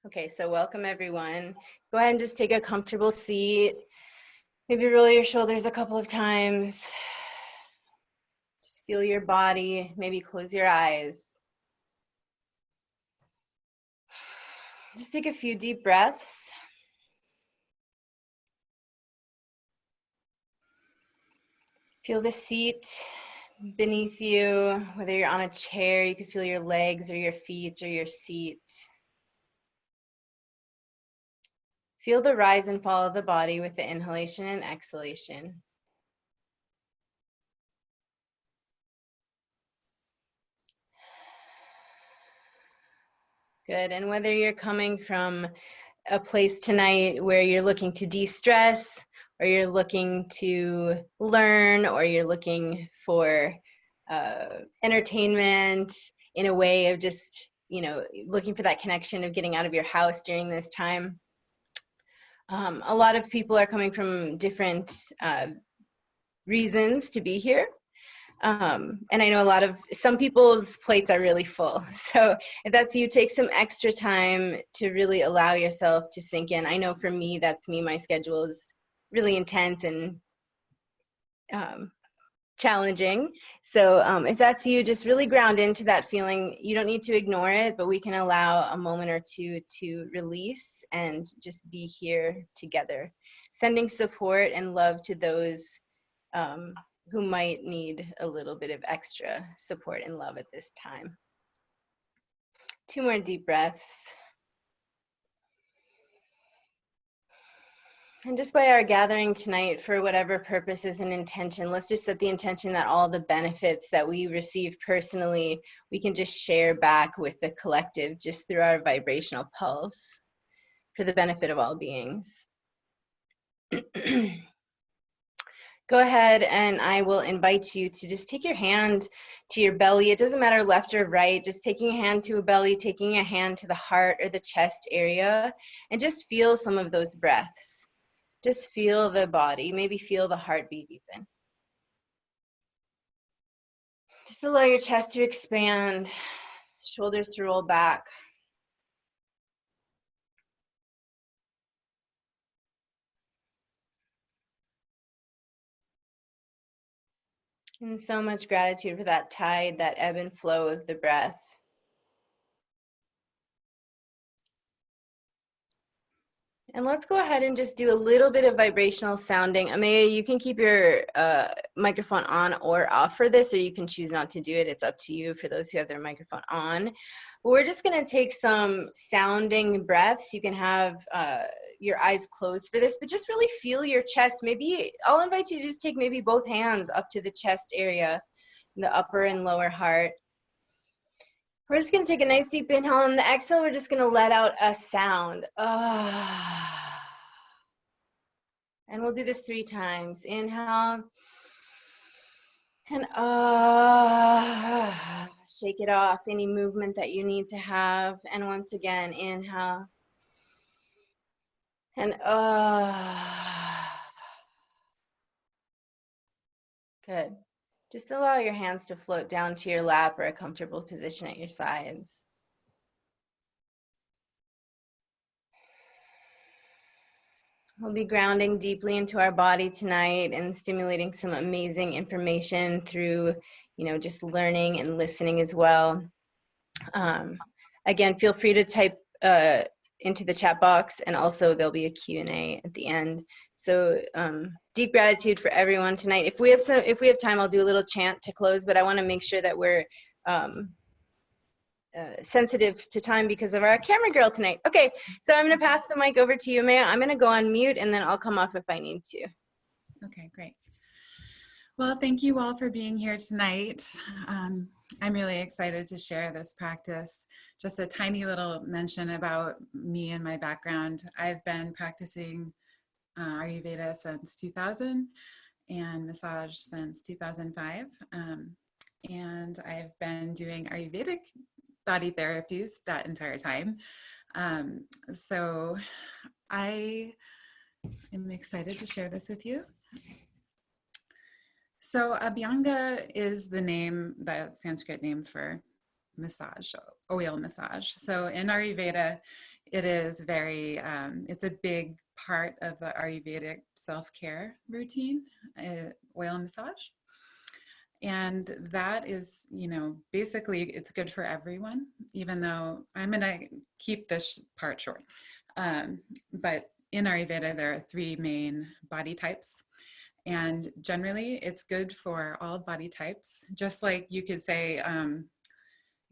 Okay, so welcome everyone. Go ahead and just take a comfortable seat. Maybe roll your shoulders a couple of times. Just feel your body. Maybe close your eyes. Just take a few deep breaths. Feel the seat beneath you, whether you're on a chair, you can feel your legs or your feet or your seat. Feel the rise and fall of the body with the inhalation and exhalation. Good, and whether you're coming from a place tonight where you're looking to de-stress, or you're looking to learn, or you're looking for entertainment in a way of just, looking for that connection of getting out of your house during this time. A lot of people are coming from different reasons to be here. And I know some people's plates are really full. So if that's you, take some extra time to really allow yourself to sink in. I know for me, that's me. My schedule is really intense and challenging. So if that's you, just really ground into that feeling. You don't need to ignore it, but we can allow a moment or two to release and just be here together. Sending support and love to those who might need a little bit of extra support and love at this time. 2 more deep breaths. And just by our gathering tonight, for whatever purposes and intention, let's just set the intention that all the benefits that we receive personally, we can just share back with the collective just through our vibrational pulse for the benefit of all beings. Go ahead and I will invite you to just take your hand to your belly. It doesn't matter left or right, just taking a hand to a belly, taking a hand to the heart or the chest area, and just feel some of those breaths. Just feel the body, maybe feel the heartbeat deepen. Just allow your chest to expand, shoulders to roll back. And so much gratitude for that tide, that ebb and flow of the breath. And let's go ahead and just do a little bit of vibrational sounding. Amaya, you can keep your microphone on or off for this, or you can choose not to do it. It's up to you for those who have their microphone on. But we're just going to take some sounding breaths. You can have your eyes closed for this, but just really feel your chest. Maybe I'll invite you to just take maybe both hands up to the chest area, the upper and lower heart. We're just going to take a nice deep inhale. On the exhale, we're just going to let out a sound. And we'll do this 3 times. Inhale. And shake it off, any movement that you need to have. And once again, inhale. And good. Just allow your hands to float down to your lap or a comfortable position at your sides. We'll be grounding deeply into our body tonight and stimulating some amazing information through, just learning and listening as well. Again, feel free to type into the chat box, and also there'll be a Q&A at the end. So deep gratitude for everyone tonight. If we have time, I'll do a little chant to close, but I want to make sure that we're sensitive to time because of our camera girl tonight. Okay, so I'm going to pass the mic over to you, Maya. I'm going to go on mute, and then I'll come off if I need to. Okay, great. Well, thank you all for being here tonight. I'm really excited to share this practice. Just a tiny little mention about me and my background. I've been practicing Ayurveda since 2000 and massage since 2005. And I've been doing Ayurvedic body therapies that entire time. So I am excited to share this with you. So Abhyanga is the Sanskrit name for massage, oil massage. So in Ayurveda, it is very, it's a big part of the Ayurvedic self-care routine, oil massage. And that is, basically it's good for everyone, even though I'm going to keep this part short. But in Ayurveda, there are 3 main body types. And generally it's good for all body types, just like you could say,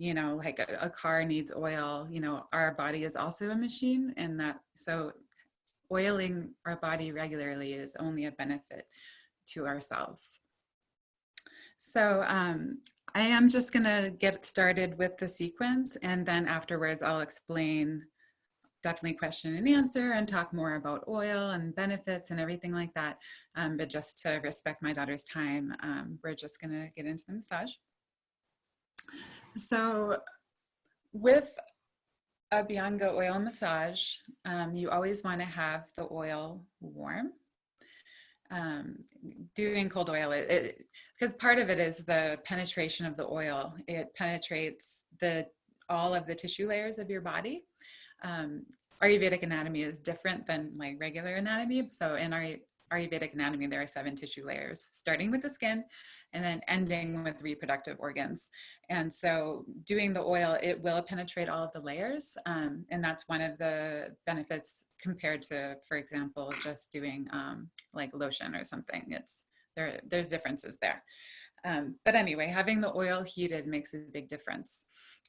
like a car needs oil, our body is also a machine, and so oiling our body regularly is only a benefit to ourselves. So I am just going to get started with the sequence, and then afterwards I'll explain, definitely question and answer, and talk more about oil and benefits and everything like that. But just to respect my daughter's time, we're just going to get into the massage. So with Abhyanga oil massage, you always want to have the oil warm. Doing cold oil, because part of it is the penetration of the oil. It penetrates all of the tissue layers of your body. Ayurvedic anatomy is different than like regular anatomy. So in our Ayurvedic anatomy, there are 7 tissue layers, starting with the skin and then ending with reproductive organs. And so doing the oil, it will penetrate all of the layers. And that's one of the benefits compared to, for example, just doing like lotion or something. There's differences there. But anyway, having the oil heated makes a big difference.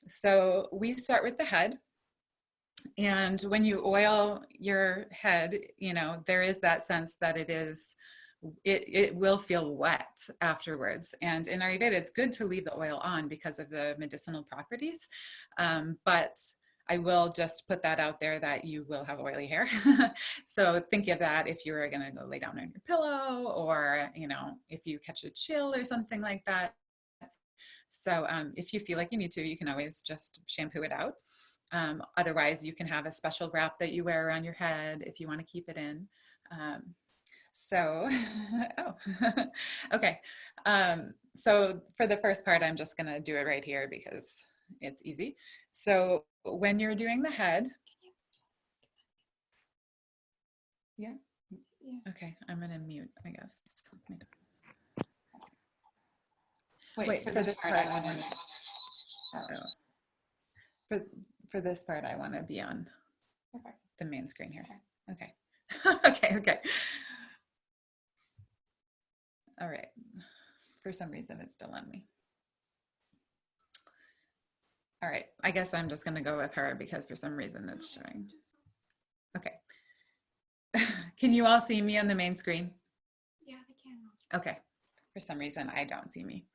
So we start with the head. And when you oil your head, there is that sense that it will feel wet afterwards. And in Ayurveda, it's good to leave the oil on because of the medicinal properties. But I will just put that out there that you will have oily hair. So think of that if you were going to go lay down on your pillow, or, if you catch a chill or something like that. So if you feel like you need to, you can always just shampoo it out. Otherwise, you can have a special wrap that you wear around your head if you want to keep it in. Okay. So for the first part, I'm just going to do it right here because it's easy. So when you're doing the head, yeah. Okay, I'm going to mute, I guess. Wait, for this part, I want to. For this part, I want to be on the main screen here. Okay. Okay. All right. For some reason, it's still on me. All right. I guess I'm just going to go with her because for some reason it's showing. Okay. Can you all see me on the main screen? Yeah, I can. Okay. For some reason, I don't see me.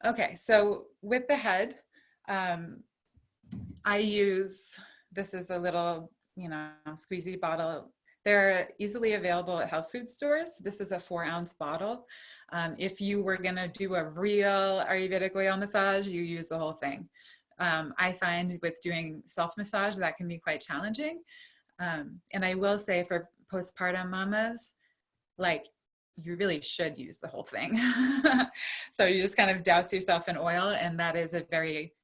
Okay. So with the head, I use, this is a little, squeezy bottle. They're easily available at health food stores. This is a 4-ounce bottle. If you were going to do a real Ayurvedic oil massage, you use the whole thing. I find with doing self-massage, that can be quite challenging. And I will say for postpartum mamas, like, you really should use the whole thing. So you just kind of douse yourself in oil, and that is a very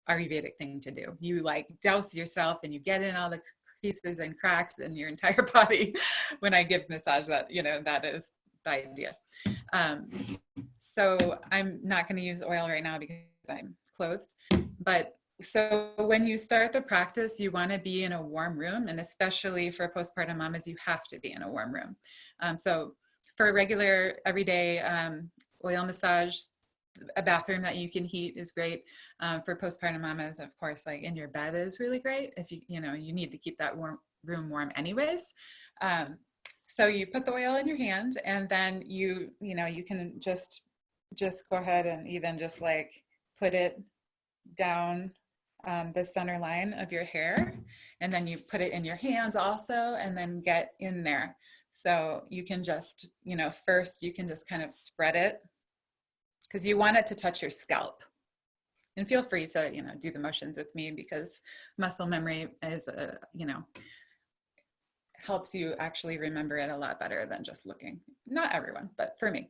Ayurvedic thing to do. You like douse yourself and you get in all the creases and cracks in your entire body. When I give massage, that that is the idea. So I'm not going to use oil right now because I'm clothed. But so when you start the practice, you want to be in a warm room, and especially for postpartum mamas, you have to be in a warm room. So for a regular everyday oil massage, a bathroom that you can heat is great. For postpartum mamas, of course, like in your bed is really great. If you need to keep that room warm anyways. So you put the oil in your hand, and then you can just go ahead and even just like put it down the center line of your hair, and then you put it in your hands also, and then get in there. So you can just, first you can just kind of spread it, because you want it to touch your scalp. And feel free to, do the motions with me, because muscle memory is, helps you actually remember it a lot better than just looking. Not everyone, but for me.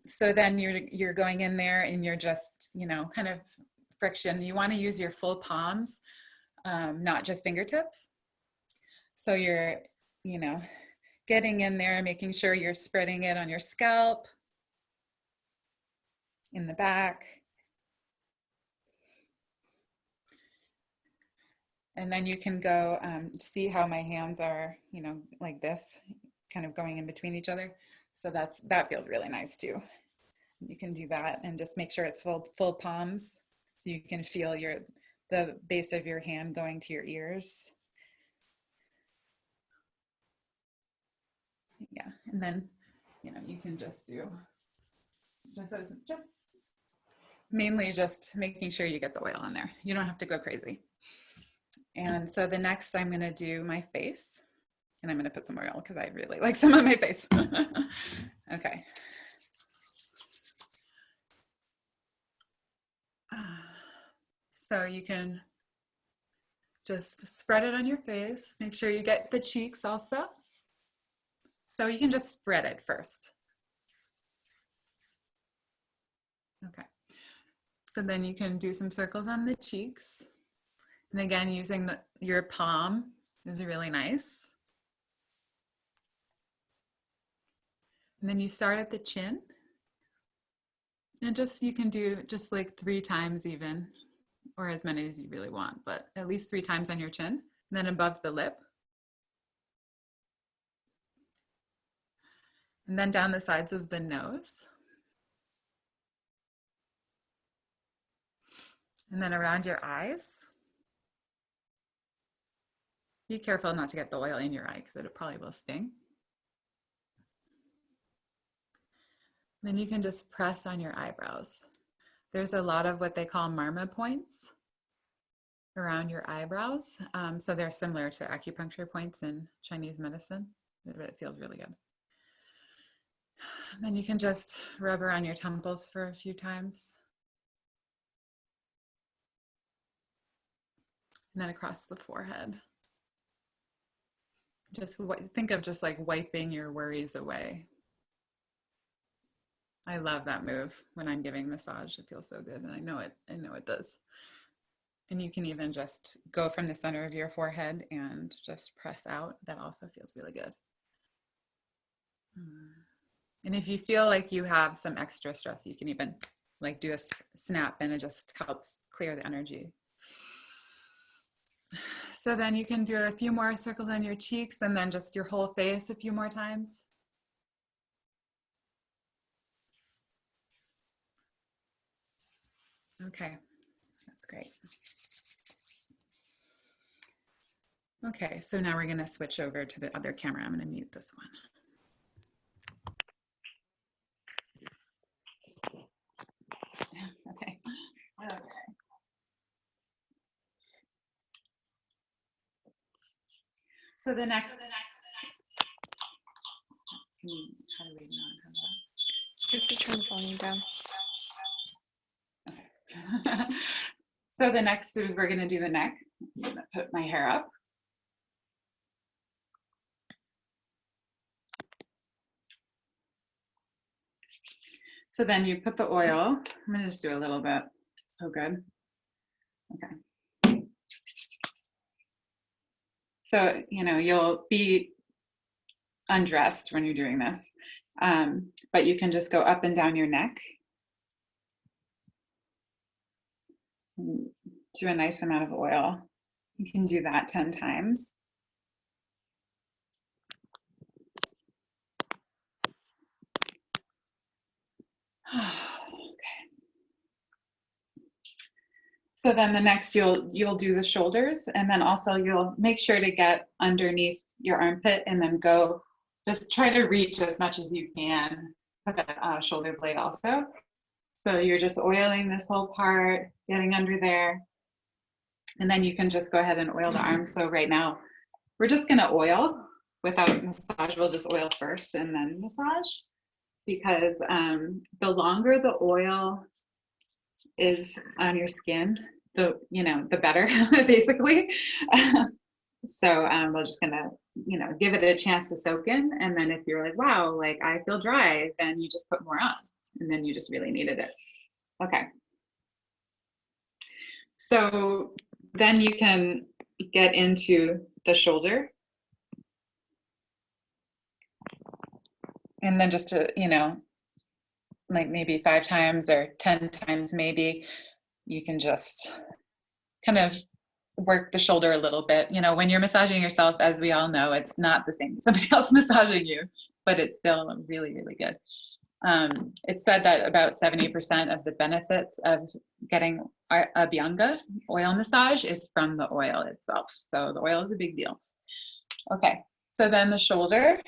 So then you're going in there and you're just, kind of friction. You want to use your full palms not just fingertips. So you're, getting in there, making sure you're spreading it on your scalp, in the back. And then you can go see how my hands are, like this, kind of going in between each other. So that feels really nice too. You can do that and just make sure it's full palms, so you can feel the base of your hand going to your ears. Yeah, and then you can just do just mainly just making sure you get the oil in there. You don't have to go crazy. And so the next, I'm going to do my face, and I'm going to put some oil because I really like some on my face. Okay. So you can just spread it on your face. Make sure you get the cheeks also. So you can just spread it first. Okay. So then you can do some circles on the cheeks. And again, using your palm is really nice. And then you start at the chin. And you can do just like 3 times even, or as many as you really want, but at least 3 times on your chin. And then above the lip. And then down the sides of the nose. And then around your eyes. Be careful not to get the oil in your eye because it probably will sting. Then you can just press on your eyebrows. There's a lot of what they call marma points around your eyebrows. So they're similar to acupuncture points in Chinese medicine, but it feels really good. Then you can just rub around your temples for a few times. And then across the forehead. Just think of just like wiping your worries away. I love that move when I'm giving massage. It feels so good, and I know it does. And you can even just go from the center of your forehead and just press out. That also feels really good. And if you feel like you have some extra stress, you can even like do a snap, and it just helps clear the energy. So then you can do a few more circles on your cheeks, and then just your whole face a few more times. Okay, that's great. Okay, so now we're going to switch over to the other camera. I'm going to mute this one. Okay. So the next. How do we not You have to turn the volume down. Okay. So the next is we're going to do the neck. I'm going to put my hair up. So then you put the oil. I'm going to just do a little bit. So good. Okay. So, you'll be undressed when you're doing this, but you can just go up and down your neck. Do a nice amount of oil. You can do that 10 times. Okay. So then the next you'll do the shoulders, and then also you'll make sure to get underneath your armpit and then go, just try to reach as much as you can for the shoulder blade also. So you're just oiling this whole part, getting under there. And then you can just go ahead and oil the arms. So right now, we're just gonna oil without massage. We'll just oil first and then massage, because the longer the oil is on your skin, the better, basically. So we're just gonna, give it a chance to soak in. And then if you're like, wow, like I feel dry, then you just put more on, and then you just really needed it. Okay. So then you can get into the shoulder. And then just to, you know, like maybe 5 times or 10 times maybe, you can just kind of work the shoulder a little bit. You know, when you're massaging yourself, as we all know, it's not the same as somebody else massaging you, but it's still really, really good. It's said that about 70% of the benefits of getting Abhyanga oil massage is from the oil itself. So the oil is a big deal. Okay, so then the shoulder.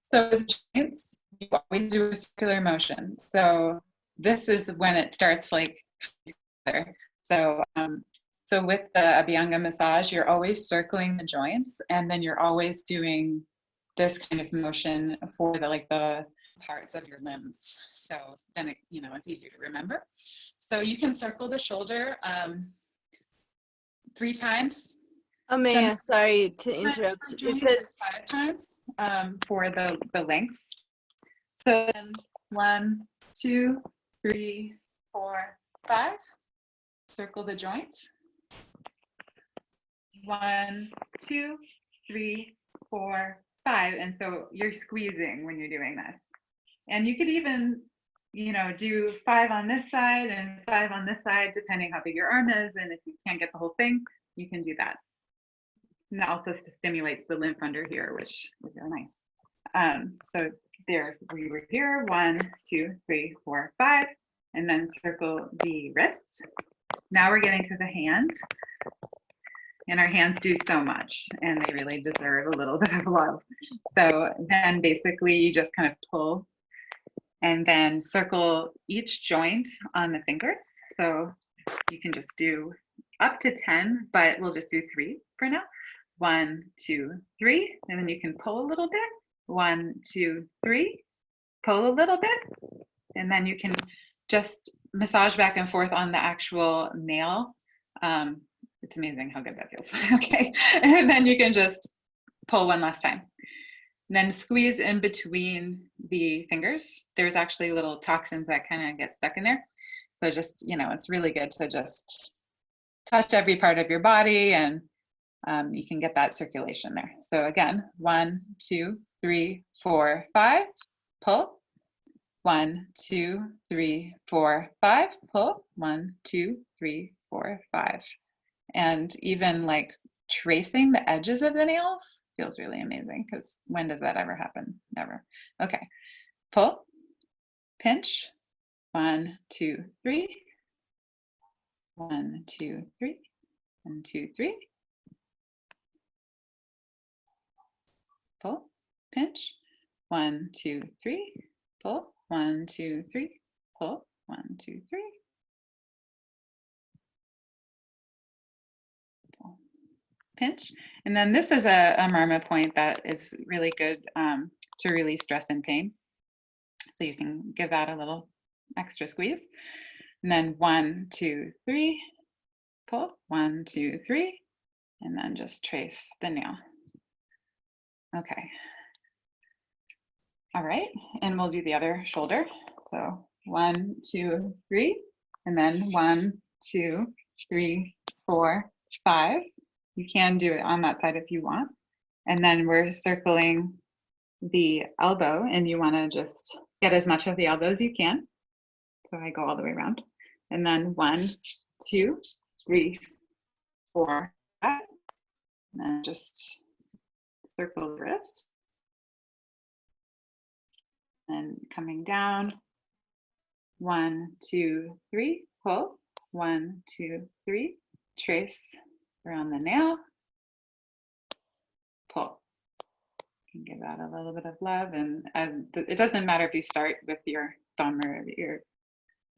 So with joints, you always do a circular motion. So this is when it starts like together. So so with the Abhyanga massage, you're always circling the joints, and then you're always doing this kind of motion for the parts of your limbs. So then it, you know, it's easier to remember. So you can circle the shoulder 3 times. Amaya, sorry to interrupt. It says 5 times for the lengths. So then 1, 2, 3, 4, 5. Circle the joints. 1, 2, 3, 4, 5. And so you're squeezing when you're doing this. And you could even, you know, do 5 on this side and 5 on this side, depending how big your arm is. And if you can't get the whole thing, you can do that. And that also stimulates the lymph under here, which is really nice. So there we were here, 1, 2, 3, 4, 5, and then circle the wrists. Now we're getting to the hands. And our hands do so much, and they really deserve a little bit of love. So then basically you just kind of pull and then circle each joint on the fingers. So you can just do up to 10, but we'll just do 3 for now. 1, 2, 3, and then you can pull a little bit. 1, 2, 3, pull a little bit, and then you can just massage back and forth on the actual nail. It's amazing how good that feels. Okay, and then you can just pull one last time. And then squeeze in between the fingers. There's actually little toxins that kind of get stuck in there. So just, you know, it's really good to just touch every part of your body, and you can get that circulation there. So again, 1, 2, 3, 4, 5, pull. 1, 2, 3, 4, 5, pull. 1, 2, 3, 4, 5. And even like tracing the edges of the nails feels really amazing, because when does that ever happen? Never. Okay, pull, pinch. 1, 2, 3. 1, 2, 3. 1, 2, 3. Pull, pinch. 1, 2, 3. Pull. 1, 2, 3. Pull. 1, 2, 3. Pull, pinch. And then this is a murmur point that is really good to release stress and pain. So you can give that a little extra squeeze. And then 1, 2, 3. Pull. 1, 2, 3. And then just trace the nail. Okay. All right, and we'll do the other shoulder. So 1, 2, 3, and then 1, 2, 3, 4, 5. You can do it on that side if you want. And then we're circling the elbow, and you want to just get as much of the elbow as you can. So I go all the way around. And then 1, 2, 3, 4, 5. And then just circle the wrist. And coming down, 1, 2, 3, pull. 1, 2, 3, trace around the nail, pull. You can give that a little bit of love, and it doesn't matter if you start with your thumb or your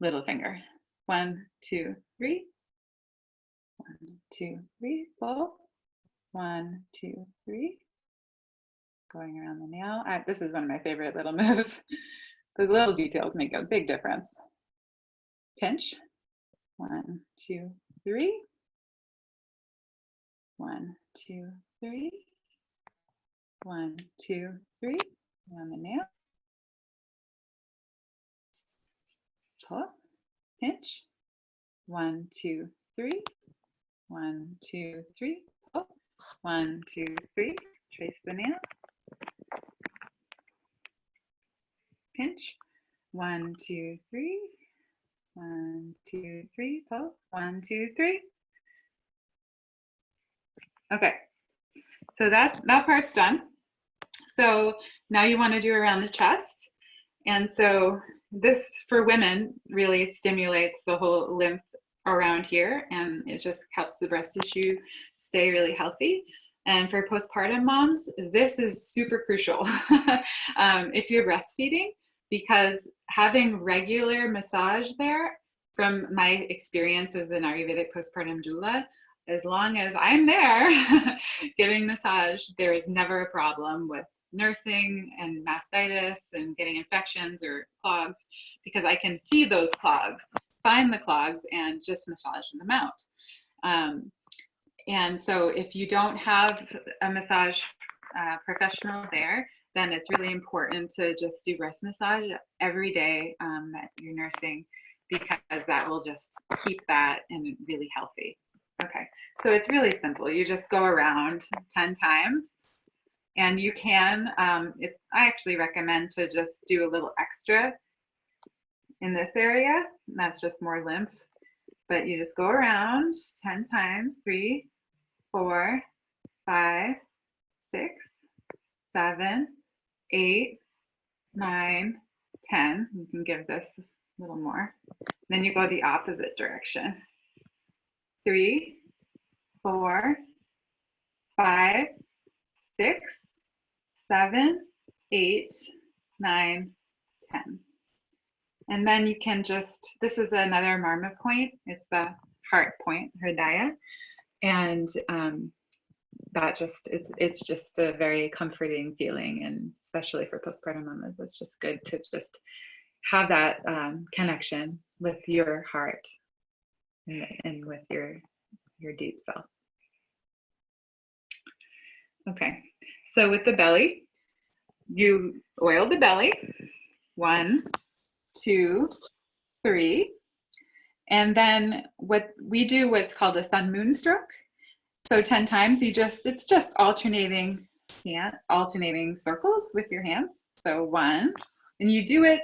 little finger. 1, 2, 3. 1, 2, 3, pull. 1, 2, 3. Going around the nail. This is one of my favorite little moves. The little details make a big difference. Pinch. 1, 2, 3. 1, 2, 3. 1, 2, 3. Around the nail. Pull. Pinch. 1, 2, 3. 1, 2, 3. Oh, 1, 2, 3. Trace the nail. Pinch. 1, 2, 3. 1, 2, 3. Pull. 1, 2, 3. Okay, so that part's done. So now you want to do around the chest. And so this, for women, really stimulates the whole lymph around here, and it just helps the breast tissue stay really healthy. And for postpartum moms, this is super crucial if you're breastfeeding, because having regular massage there, from my experience as an Ayurvedic postpartum doula, as long as I'm there giving massage, there is never a problem with nursing and mastitis and getting infections or clogs, because I can see those clogs, find the clogs, and just massage them out. And so if you don't have a massage professional there, then it's really important to just do breast massage every day that you're nursing, because that will just keep that and really healthy. Okay, so it's really simple. You just go around 10 times. And you can, I actually recommend to just do a little extra in this area. And that's just more lymph. But you just go around 10 times, 3, 4, 5, 6, 7, 8, 9, 10. You can give this a little more. Then you go the opposite direction. 3, 4, 5, 6, 7, 8, 9, 10. And then you can just, this is another marma point. It's the heart point, hridaya. And that just, it's just a very comforting feeling. And especially for postpartum mamas, it's just good to just have that connection with your heart and with your deep self. Okay, so with the belly, you oil the belly, 1, 2, 3. And then what we do, what's called a sun moon stroke. So 10 times it's just alternating circles with your hands. So 1, and you do it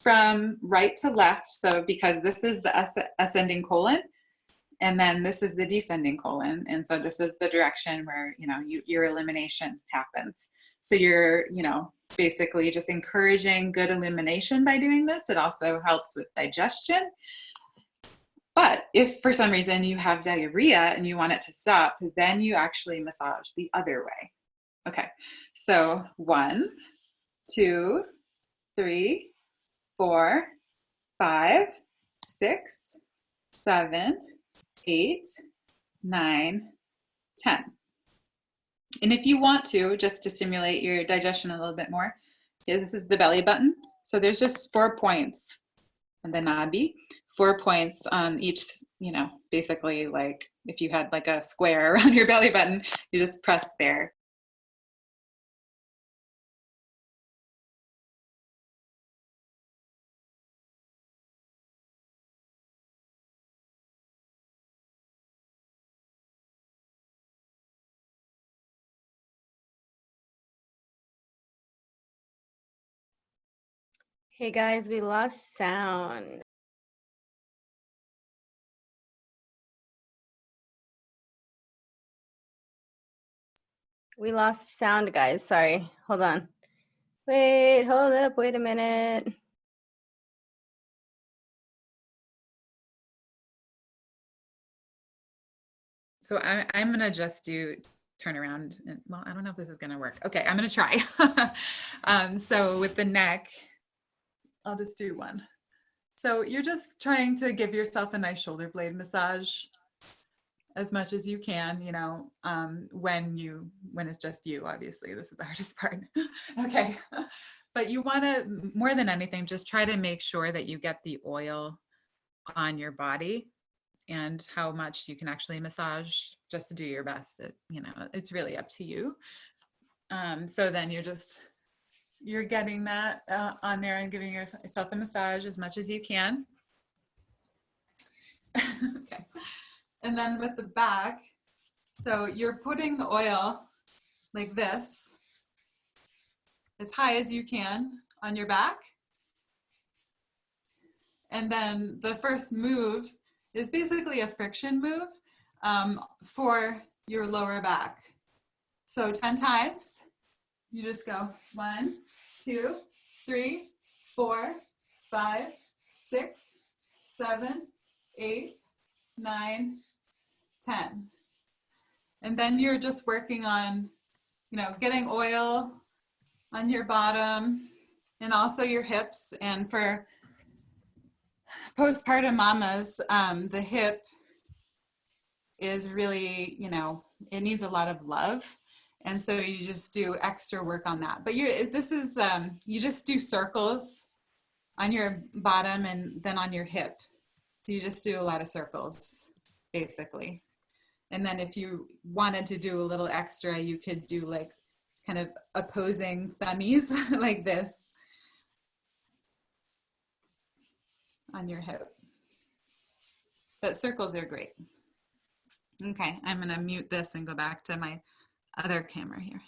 from right to left. So because this is the ascending colon, and then this is the descending colon. And so this is the direction where, your elimination happens. So you're, basically just encouraging good elimination by doing this. It also helps with digestion. But if for some reason you have diarrhea and you want it to stop, then you actually massage the other way. Okay, so 1, 2, 3, 4, 5, 6, 7, 8, 9, 10. And if you want to, just to stimulate your digestion a little bit more, this is the belly button. So there's just 4 points on the nadi, 4 points on each, basically like if you had like a square around your belly button, you just press there. Hey guys, we lost sound. We lost sound, guys. Sorry. Hold on. Wait, hold up. Wait a minute. So I'm going to just turn around. Well, I don't know if this is going to work. Okay, I'm going to try. So with the neck, I'll just do one. So you're just trying to give yourself a nice shoulder blade massage as much as you can, when it's just you, obviously. This is the hardest part. Okay. But you want to, more than anything, just try to make sure that you get the oil on your body, and how much you can actually massage, just to do your best. It's really up to you. So then you're getting that on there and giving yourself a massage as much as you can. Okay. And then with the back, so you're putting the oil like this, as high as you can on your back. And then the first move is basically a friction move for your lower back. So 10 times, you just go 1, 2, 3, 4, 5, 6, 7, 8, 9, 10. And then you're just working on, getting oil on your bottom and also your hips. And for postpartum mamas, the hip is really, it needs a lot of love. And so you just do extra work on that. But you just do circles on your bottom and then on your hip. So you just do a lot of circles, basically. And then if you wanted to do a little extra, you could do like kind of opposing thummies like this on your hip. But circles are great. Okay, I'm gonna mute this and go back to my other camera here.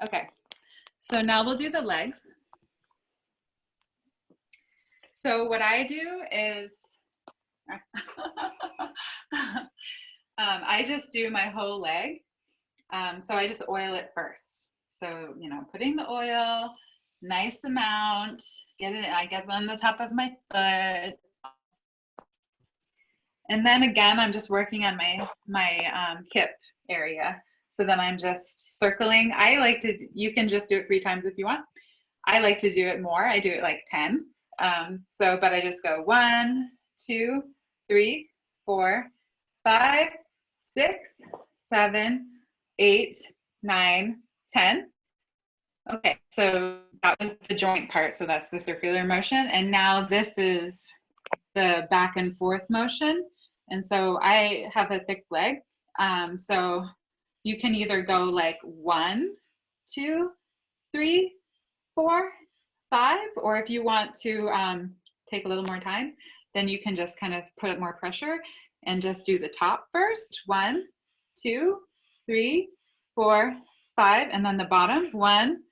Okay, so now we'll do the legs. So what I do is, I just do my whole leg. So I just oil it first. So, putting the oil, nice amount, I get it on the top of my foot. And then again, I'm just working on my hip area. So then I'm just circling. You can just do it 3 times if you want. I like to do it more. I do it like 10. But I just go 1, 2, 3, 4, 5, 6, 7, 8, 9, 10. Okay, so that was the joint part. So that's the circular motion. And now this is the back and forth motion. And so I have a thick leg. So you can either go like 1, 2, 3, 4, 5, or if you want to take a little more time, then you can just kind of put more pressure and just do the top first. 1, 2, 3, 4, 5, and then the bottom. 1,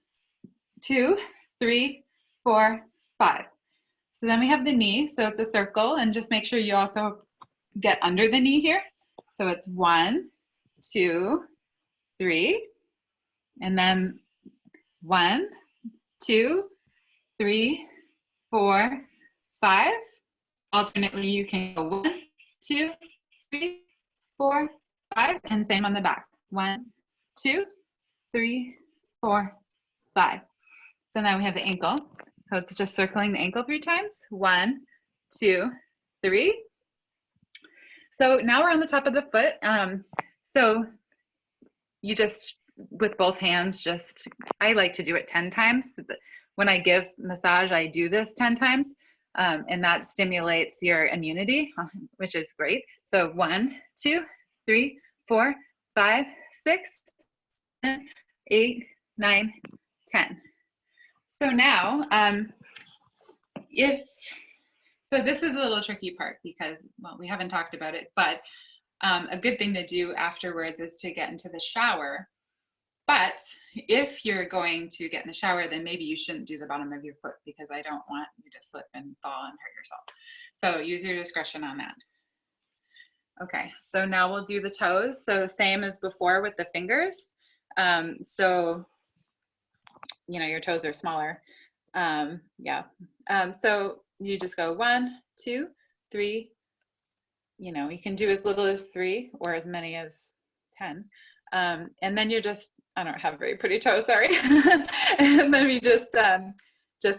2, 3, 4, 5. So then we have the knee. So it's a circle, and just make sure you also get under the knee here. So it's 1, 2, 3, and then 1, 2, 3, 4, 5. Alternately, you can go 1, 2, 3, 4, 5, and same on the back. 1, 2, 3, 4, 5. So now we have the ankle. So it's just circling the ankle 3 times. 1, 2, 3. So now we're on the top of the foot. So you just, with both hands, I like to do it 10 times. When I give massage, I do this 10 times, and that stimulates your immunity, which is great. So 1, 2, 3, 4, 5, 6, 7, 8, 9, 10. So now, so this is a little tricky part because, well, we haven't talked about it, but a good thing to do afterwards is to get into the shower. But if you're going to get in the shower, then maybe you shouldn't do the bottom of your foot because I don't want you to slip and fall and hurt yourself. So use your discretion on that. Okay, so now we'll do the toes. So same as before with the fingers. So, your toes are smaller. So you just go 1, 2, 3. You can do as little as 3 or as many as 10. And then you're I don't have very pretty toes, sorry. And then we just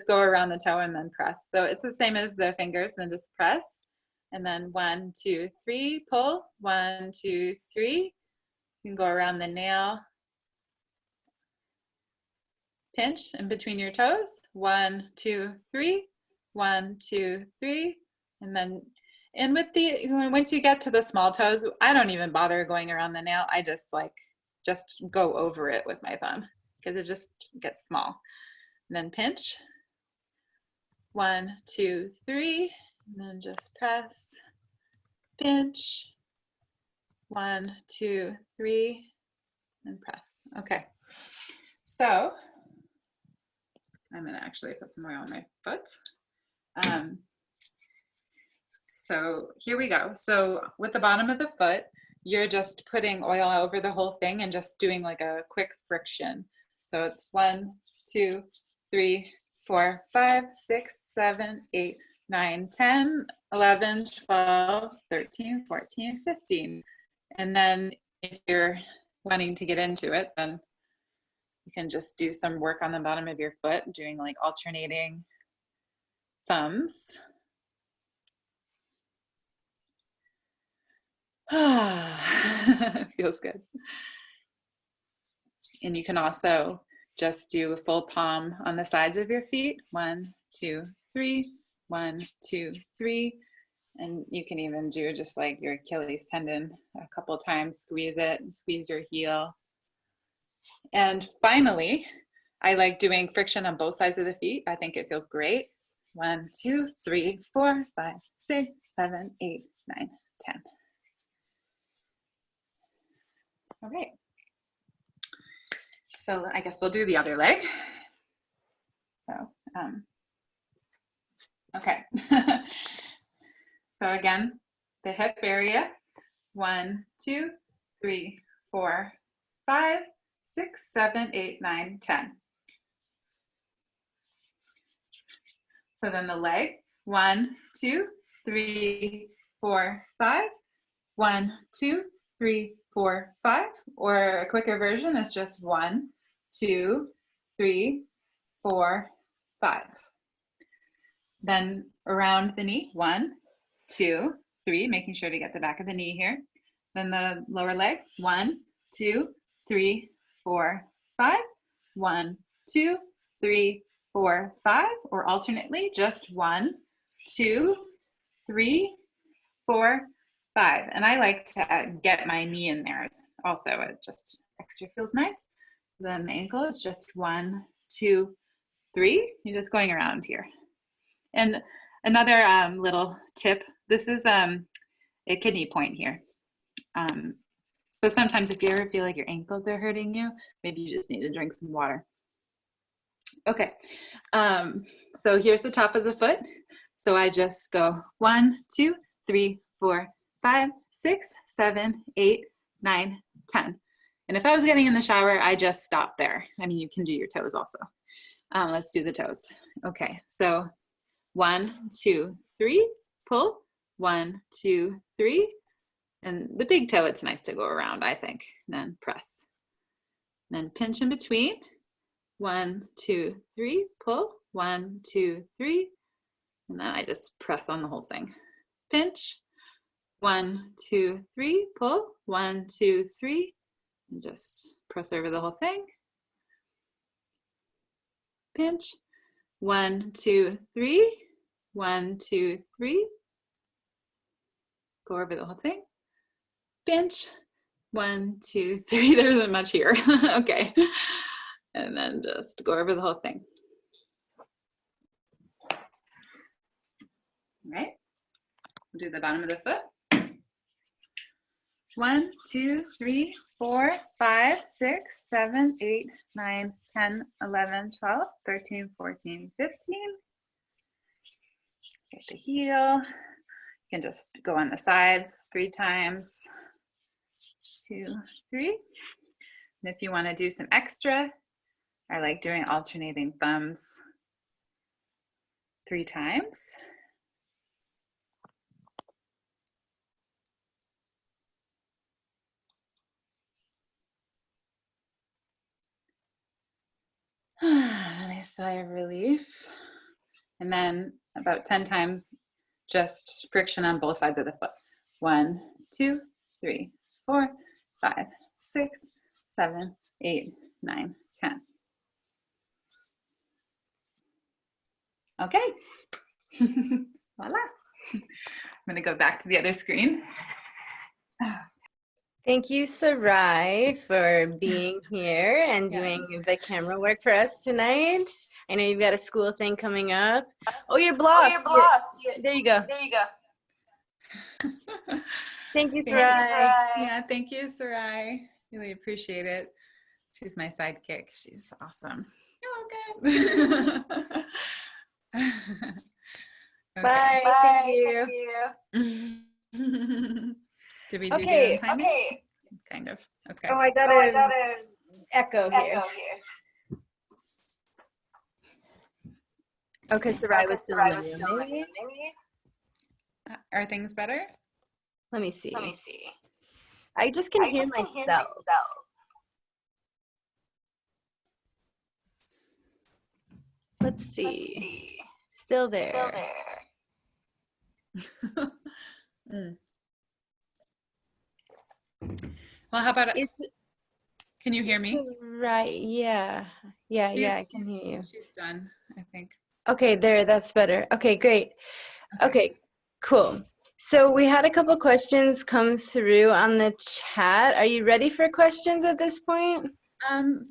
go around the toe and then press. So it's the same as the fingers, and then just press. And then 1, 2, 3, pull. 1, 2, 3. You can go around the nail. Pinch in between your toes. 1, 2, 3. 1, 2, 3. And then, once you get to the small toes, I don't even bother going around the nail. I just go over it with my thumb because it just gets small. And then pinch. 1, 2, 3. And then just press. pinch, 1, 2, 3, and press. Okay, so I'm gonna actually put some oil on my foot. So here we go. So with the bottom of the foot, you're just putting oil over the whole thing and just doing like a quick friction. So it's 1, 2, 3, 4, 5, 6, 7, 8, 9, 10, 11, 12, 13, 14, 15. And then if you're wanting to get into it, then you can just do some work on the bottom of your foot, doing like alternating thumbs. Feels good. And you can also just do a full palm on the sides of your feet. 1, 2, 3, 1, 2, 3. And you can even do just like your Achilles tendon a couple times, squeeze it, and squeeze your heel. And finally, I like doing friction on both sides of the feet. I think it feels great. 1, 2, 3, 4, 5, 6, 7, 8, 9, 10. All right. So I guess we'll do the other leg. So, okay. So again, the hip area, 1, 2, 3, 4, 5, 6, 7, 8, 9, 10. So then the leg, 1, 2, 3, 4, 5, 1, 2, 3, 4, 5, or a quicker version is just 1, 2, 3, 4, 5. Then around the knee, 1, 2, 3, making sure to get the back of the knee here. Then the lower leg, 1, 2, 3, 4, 5, 1, 2, 3, 4, 5, or alternately just 1, 2, 3, 4, 5. And I like to get my knee in there also. It just extra feels nice. So then the ankle is just 1, 2, 3. You're just going around here. And another little tip, this is a kidney point here. So sometimes if you ever feel like your ankles are hurting you, maybe you just need to drink some water. Okay, so here's the top of the foot. So I just go 1, 2, 3, 4, 5, 6, 7, 8, 9, 10. And if I was getting in the shower, I just stop there. I mean, you can do your toes also. Let's do the toes. Okay, so 1, 2, 3, pull, 1, 2, 3. And the big toe, it's nice to go around, I think. And then press. And then pinch in between. 1, 2, 3, pull, 1, 2, 3. And then I just press on the whole thing. Pinch, 1, 2, 3, pull, 1, 2, 3. And just press over the whole thing. Pinch, 1, 2, 3, 1, 2, 3. Go over the whole thing. Pinch, 1, 2, 3. There isn't much here. Okay. And then just go over the whole thing. All right. We'll do the bottom of the foot. 1, 2, 3, 4, 5, 6, 7, 8, 9, 10, 11, 12, 13, 14, 15. Get the heel. You can just go on the sides 3 times. 2, 3. And if you want to do some extra, I like doing alternating thumbs 3 times. Nice sigh of relief. And then about 10 times, just friction on both sides of the foot. 1, 2, 3, 4, 5, 6, 7, 8, 9, 10. Okay. Voila. I'm going to go back to the other screen. Thank you, Sarai, for being here and doing the camera work for us tonight. I know you've got a school thing coming up. Oh, you're blocked. There you go. Thank you, Thank you, Sarai. Yeah, thank you, Sarai. Really appreciate it. She's my sidekick. She's awesome. You're welcome. Okay. Bye. Thank you. Did we do good Okay. on timing? Okay. Kind of. Okay. Oh, I got an echo here. Okay, Sarai was still in the room. Maybe. Are things better? Let me see. I just can hear myself. Let's see. Still there. Well, how about can you hear me? Right. Yeah. Yeah, I can hear you. She's done, I think. Okay, there, that's better. Okay, great. Okay, cool. So we had a couple questions come through on the chat. Are you ready for questions at this point?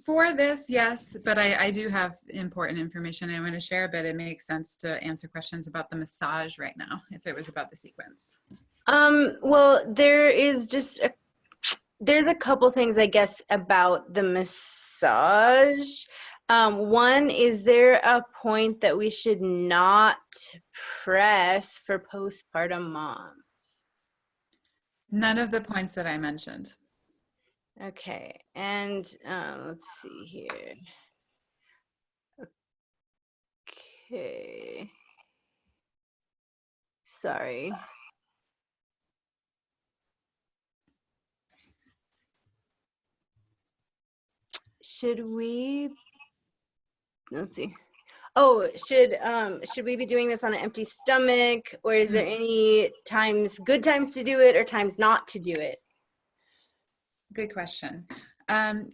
For this, yes, but I do have important information I want to share, but it makes sense to answer questions about the massage right now, if it was about the sequence. Well, there's a couple things, I guess, about the massage. One, is there a point that we should not press for postpartum moms? None of the points that I mentioned. Okay, and let's see here. Okay. Sorry. Should we, let's see. Oh, should we be doing this on an empty stomach, or is there any good times to do it or times not to do it? Good question.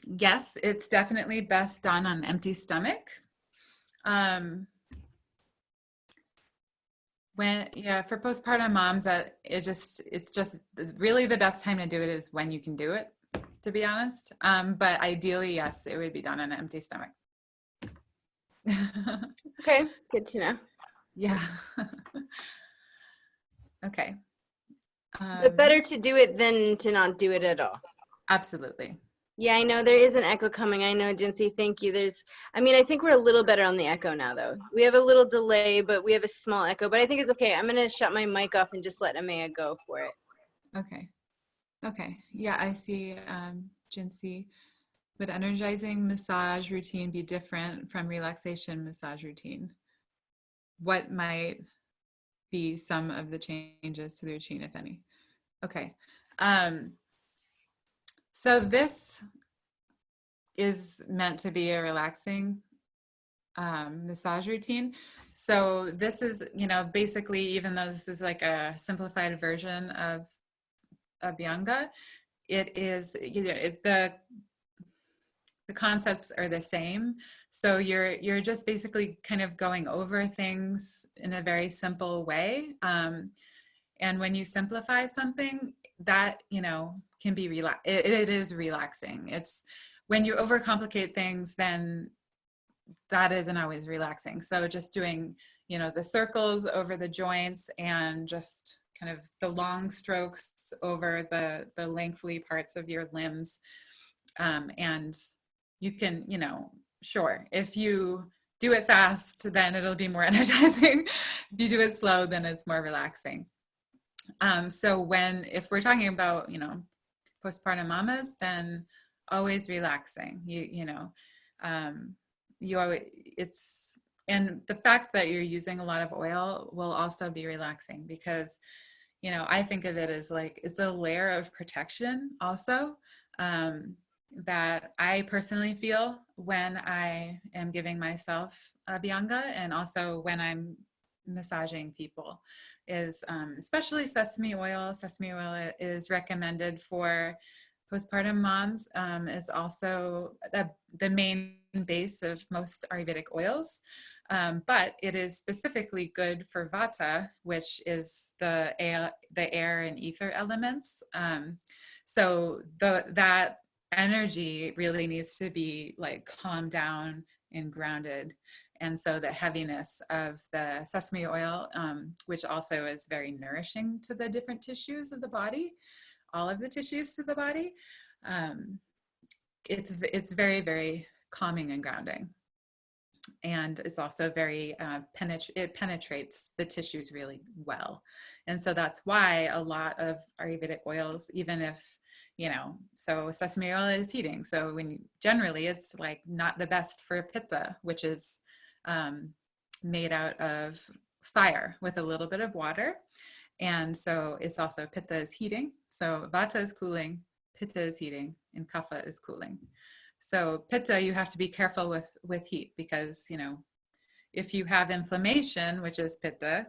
Yes, it's definitely best done on an empty stomach. For postpartum moms, it's just really the best time to do it is when you can do it, to be honest. But ideally, yes, it would be done on an empty stomach. Okay, good to know. Yeah. Okay. But better to do it than to not do it at all. Absolutely. Yeah, I know there is an echo coming. I know, Jinsey, thank you. I think we're a little better on the echo now, though. We have a little delay, but we have a small echo. But I think it's okay. I'm going to shut my mic off and just let Amaya go for it. Okay. Yeah, I see, Jinsey. Would energizing massage routine be different from relaxation massage routine? What might be some of the changes to the routine, if any? Okay. So this is meant to be a relaxing massage routine. So this is, basically, even though this is like a simplified version of Abhyanga, it is, the concepts are the same. So you're just basically kind of going over things in a very simple way. And when you simplify something, that, can be it is relaxing. It's when you overcomplicate things, then that isn't always relaxing. So just doing, the circles over the joints and just kind of the long strokes over the lengthy parts of your limbs. And you can, sure, if you do it fast, then it'll be more energizing. If you do it slow, then it's more relaxing. So if we're talking about, postpartum mamas, then always relaxing. And the fact that you're using a lot of oil will also be relaxing because, I think of it as like, it's a layer of protection also, that I personally feel when I am giving myself Abhyanga, and also when I'm massaging people, is especially sesame oil. Sesame oil is recommended for postpartum moms. It's also the main base of most Ayurvedic oils, but it is specifically good for Vata, which is the air and ether elements. So that energy really needs to be like calmed down and grounded. And so the heaviness of the sesame oil, which also is very nourishing to the different tissues of the body, all of the tissues to the body, it's very, very calming and grounding. And it's also very, it penetrates the tissues really well. And so that's why a lot of Ayurvedic oils, even if, so sesame oil is heating. So generally it's like not the best for pitta, which is made out of fire with a little bit of water. And so it's also pitta is heating. So vata is cooling, pitta is heating, and kapha is cooling. So pitta, you have to be careful with heat because, if you have inflammation, which is pitta,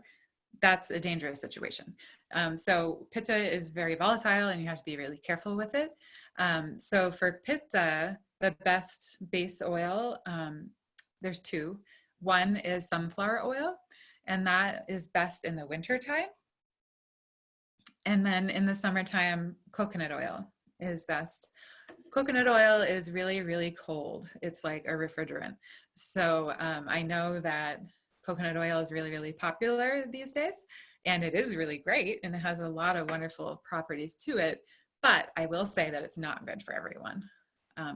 that's a dangerous situation. So pitta is very volatile and you have to be really careful with it. So for pitta, the best base oil, there's two. One is sunflower oil, and that is best in the winter time. And then in the summertime, coconut oil is best. Coconut oil is really, really cold. It's like a refrigerant. So I know that coconut oil is really, really popular these days, and it is really great, and it has a lot of wonderful properties to it, but I will say that it's not good for everyone.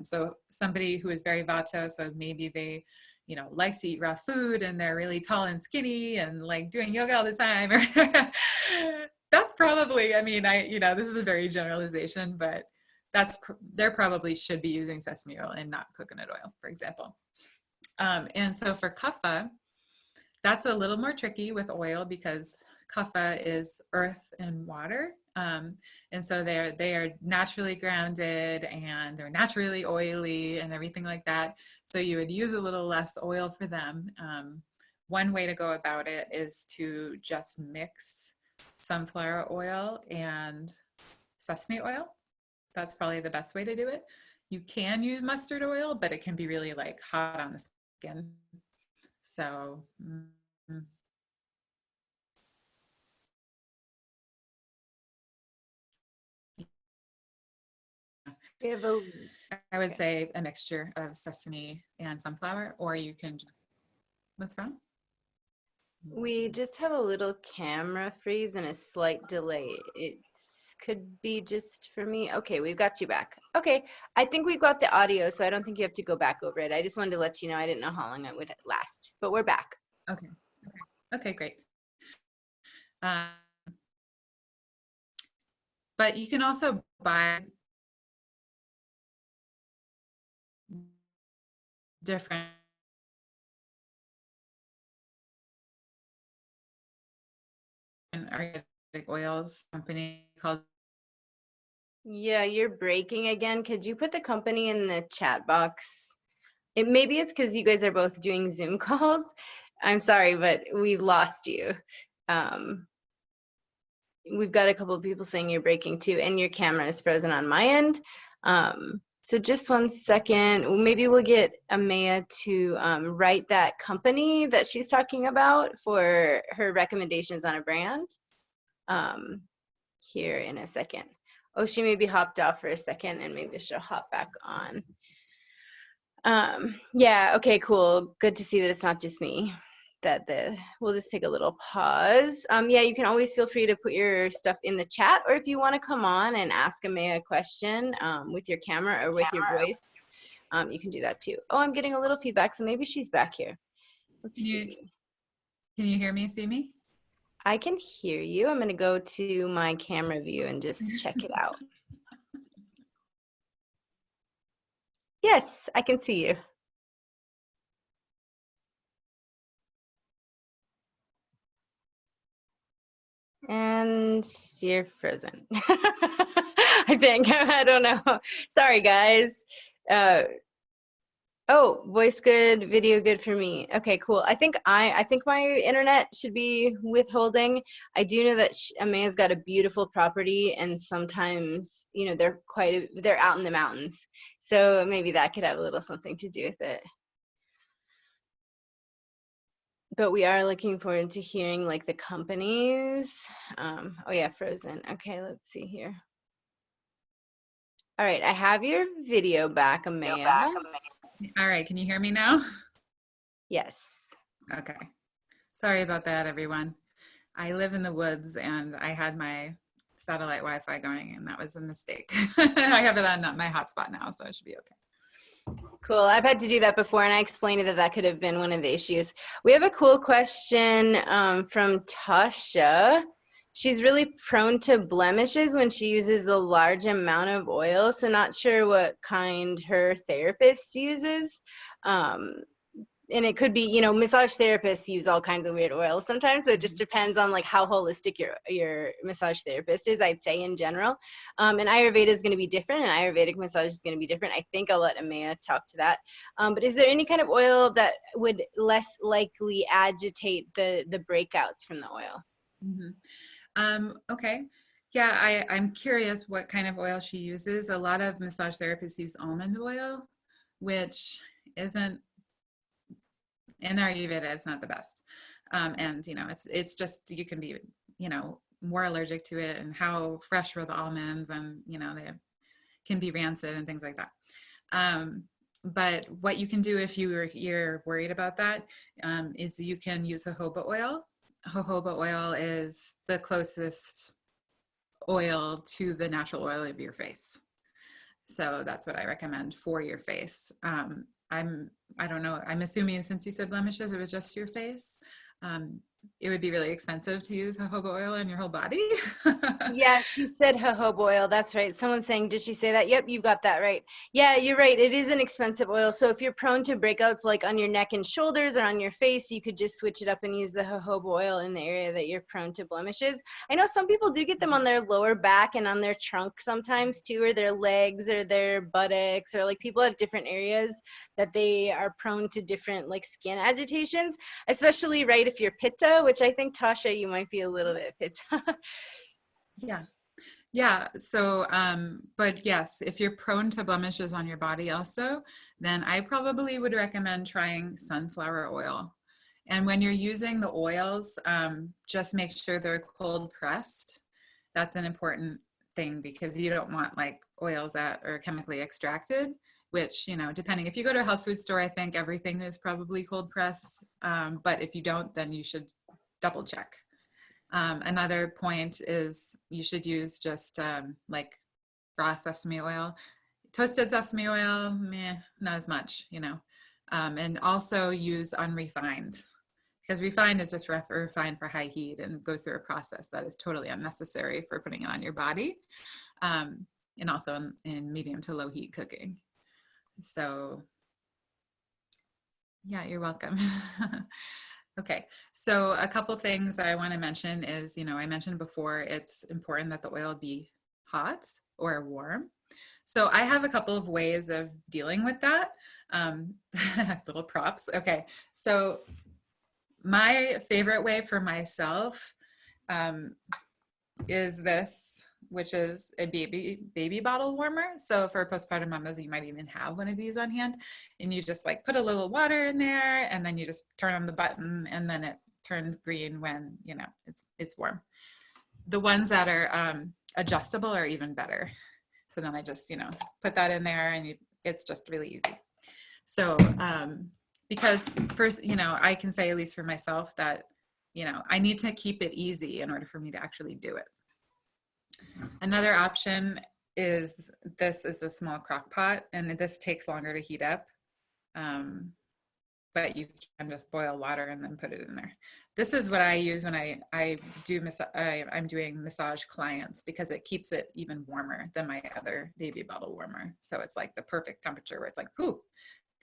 So somebody who is very vata, so maybe they, like to eat raw food and they're really tall and skinny and like doing yoga all the time, or that's probably, this is a very generalization, but there probably should be using sesame oil and not coconut oil, for example. And so for kapha, that's a little more tricky with oil because kapha is earth and water. And so they are naturally grounded and they're naturally oily and everything like that. So you would use a little less oil for them. One way to go about it is to just mix sunflower oil and sesame oil. That's probably the best way to do it. You can use mustard oil, but it can be really like hot on the skin. So I would say a mixture of sesame and sunflower, or you can just, what's wrong? We just have a little camera freeze and a slight delay. It could be just for me. Okay, we've got you back. Okay, I think we've got the audio, so I don't think you have to go back over it. I just wanted to let you know I didn't know how long it would last, but we're back. Okay, great. But you can also buy different Ayurvedic oils company called. Yeah, you're breaking again. Could you put the company in the chat box? Maybe it's because you guys are both doing Zoom calls. I'm sorry, but we lost you. We've got a couple of people saying you're breaking too, and your camera is frozen on my end. So just 1 second. Maybe we'll get Amaya to write that company that she's talking about for her recommendations on a brand here in a second. Oh, she maybe hopped off for a second, and maybe she'll hop back on. Yeah, okay, cool. Good to see that it's not just me. We'll just take a little pause. Yeah, you can always feel free to put your stuff in the chat, or if you want to come on and ask Amaya a question with your camera or with your voice, you can do that too. Oh, I'm getting a little feedback, so maybe she's back here. Let's see. Can you hear me, see me? I can hear you. I'm going to go to my camera view and just check it out. Yes, I can see you. And you're frozen. I think. I don't know. Sorry, guys. Oh, voice good, video good for me. Okay, cool. I think my internet should be withholding. I do know that Amaya's got a beautiful property, and sometimes, they're out in the mountains. So maybe that could have a little something to do with it. But we are looking forward to hearing like the companies. Oh yeah, frozen. Okay, let's see here. All right, I have your video back, Amaya. All right, can you hear me now? Yes. Okay. Sorry about that, everyone. I live in the woods and I had my satellite Wi-Fi going and that was a mistake. I have it on my hotspot now, so it should be okay. Cool. I've had to do that before, and I explained that that could have been one of the issues. We have a cool question from Tasha. She's really prone to blemishes when she uses a large amount of oil, so not sure what kind her therapist uses. Um, and it could be, you know, massage therapists use all kinds of weird oils sometimes, so it just depends on like how holistic your massage therapist is, I'd say, in general. And Ayurveda is going to be different, and Ayurvedic massage is going to be different. I think I'll let Amaya talk to that. But is there any kind of oil that would less likely agitate the breakouts from the oil? Okay. Yeah, I'm curious what kind of oil she uses. A lot of massage therapists use almond oil, which isn't, in Ayurveda, it's not the best. And, you know, it's just, you can be, you know, more allergic to it, and how fresh were the almonds, and, you know, they can be rancid and things like that. But what you can do if you're worried about that is you can use jojoba oil. Jojoba oil is the closest oil to the natural oil of your face. So that's what I recommend for your face. I don't know, I'm assuming since you said blemishes, it was just your face. It would be really expensive to use jojoba oil on your whole body. Yeah, she said jojoba oil. That's right. Someone's saying, did she say that? Yep, you got that right. Yeah, you're right. It is an expensive oil. So if you're prone to breakouts like on your neck and shoulders or on your face, you could just switch it up and use the jojoba oil in the area that you're prone to blemishes. I know some people do get them on their lower back and on their trunk sometimes too, or their legs or their buttocks, or like people have different areas that they are prone to different like skin agitations, especially right if you're pitta, which I think Tasha, you might be a little bit pitta. Yeah. Yeah. So, but yes, if you're prone to blemishes on your body also, then I probably would recommend trying sunflower oil. And when you're using the oils, just make sure they're cold pressed. That's an important thing, because you don't want like oils that are chemically extracted, which, you know, depending, if you go to a health food store, I think everything is probably cold pressed. But if you don't, then you should double check. Another point is you should use just like raw sesame oil. Toasted sesame oil, meh, not as much, you know. And also use unrefined, because refined is just refined for high heat and goes through a process that is totally unnecessary for putting it on your body. And also in medium to low heat cooking. So yeah, you're welcome. Okay, so a couple things I want to mention is, you know, I mentioned before, it's important that the oil be hot or warm. So I have a couple of ways of dealing with that. Little props. Okay, so my favorite way for myself is this, which is a baby bottle warmer. So for postpartum mamas, you might even have one of these on hand, and you just like put a little water in there, and then you just turn on the button, and then it turns green when, you know, it's warm. The ones that are adjustable are even better. So then I just, you know, put that in there, and it's just really easy. So because first, you know, I can say, at least for myself, that, you know, I need to keep it easy in order for me to actually do it. Another option is, this is a small crock pot, and this takes longer to heat up. But you can just boil water and then put it in there. This is what I use when I'm doing massage clients, because it keeps it even warmer than my other baby bottle warmer. So it's like the perfect temperature where it's like, ooh,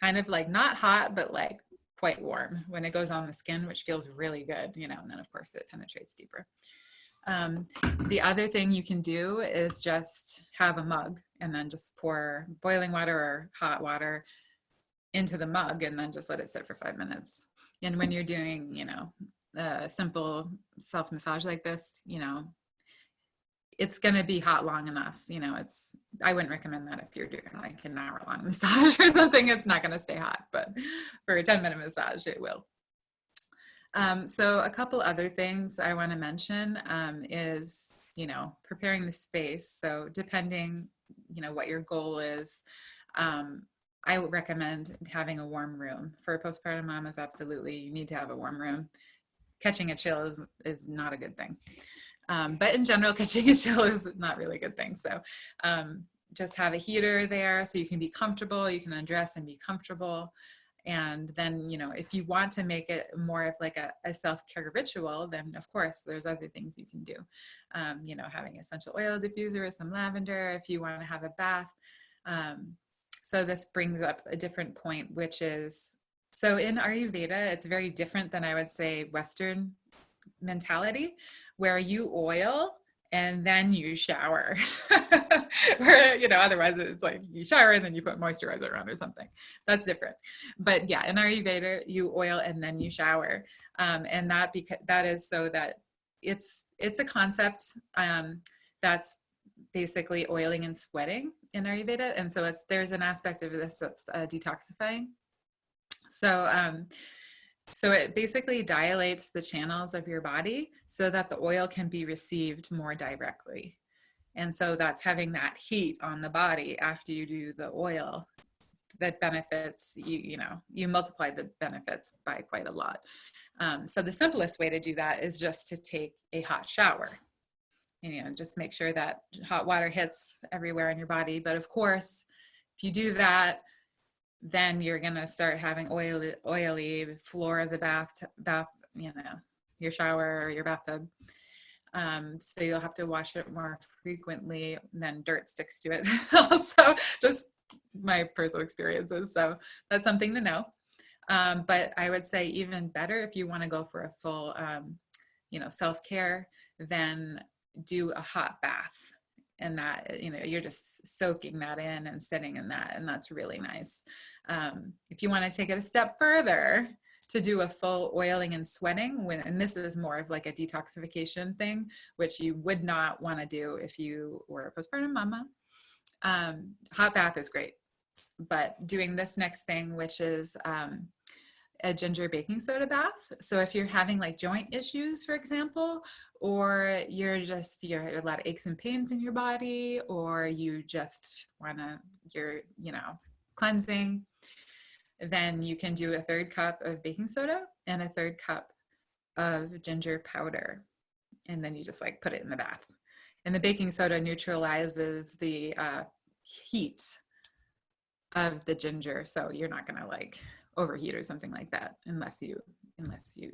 kind of like not hot, but like quite warm when it goes on the skin, which feels really good, you know, and then of course it penetrates deeper. The other thing you can do is just have a mug and then just pour boiling water or hot water into the mug, and then just let it sit for 5 minutes. And when you're doing, you know, a simple self massage like this, you know, it's going to be hot long enough. You know, I wouldn't recommend that if you're doing like an hour long massage or something. It's not going to stay hot, but for a 10-minute massage, it will. So a couple other things I want to mention is, you know, preparing the space. So depending, you know, what your goal is, I would recommend having a warm room. For postpartum mamas, absolutely, you need to have a warm room. Catching a chill is not a good thing. But in general, catching a chill is not really a good thing. So just have a heater there so you can be comfortable, you can undress and be comfortable. And then, you know, if you want to make it more of like a self-care ritual, then of course there's other things you can do. You know, having essential oil diffuser or some lavender if you want to have a bath. So this brings up a different point, which is, so in Ayurveda, it's very different than I would say Western mentality, where you oil and then you shower. Where, you know, otherwise it's like you shower and then you put moisturizer on or something. That's different. But yeah, in Ayurveda, you oil and then you shower. And that is so that it's a concept that's basically oiling and sweating in Ayurveda. And so there's an aspect of this that's detoxifying. So it basically dilates the channels of your body so that the oil can be received more directly. And so that's having that heat on the body after you do the oil that benefits you, you know, you multiply the benefits by quite a lot. So the simplest way to do that is just to take a hot shower. And, you know, just make sure that hot water hits everywhere in your body. But of course, if you do that, then you're going to start having oily floor of the bath, you know, your shower or your bathtub. So you'll have to wash it more frequently, then dirt sticks to it. Also, just my personal experiences. So that's something to know. But I would say even better if you want to go for a full, you know, self-care, then do a hot bath. And that, you know, you're just soaking that in and sitting in that, and that's really nice. If you want to take it a step further, to do a full oiling and sweating, and this is more of like a detoxification thing, which you would not want to do if you were a postpartum mama. Hot bath is great, but doing this next thing, which is a ginger baking soda bath. So if you're having like joint issues, for example, or you're a lot of aches and pains in your body, or you just you're, you know, cleansing, then you can do a 1/3 cup of baking soda and a 1/3 cup of ginger powder. And then you just like put it in the bath. And the baking soda neutralizes the heat of the ginger. So you're not going to like overheat or something like that unless you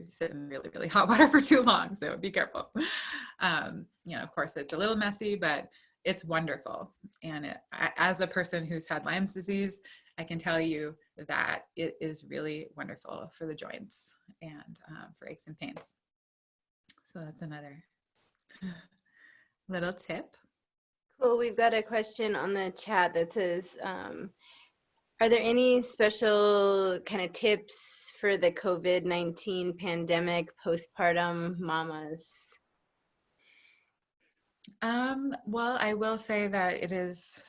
sit in really, really hot water for too long. So be careful. You know, of course, it's a little messy, but it's wonderful. And as a person who's had Lyme's disease, I can tell you that it is really wonderful for the joints and for aches and pains. So that's another little tip. Cool. We've got a question on the chat that says, are there any special kind of tips for the COVID-19 pandemic postpartum mamas? Well, I will say that it is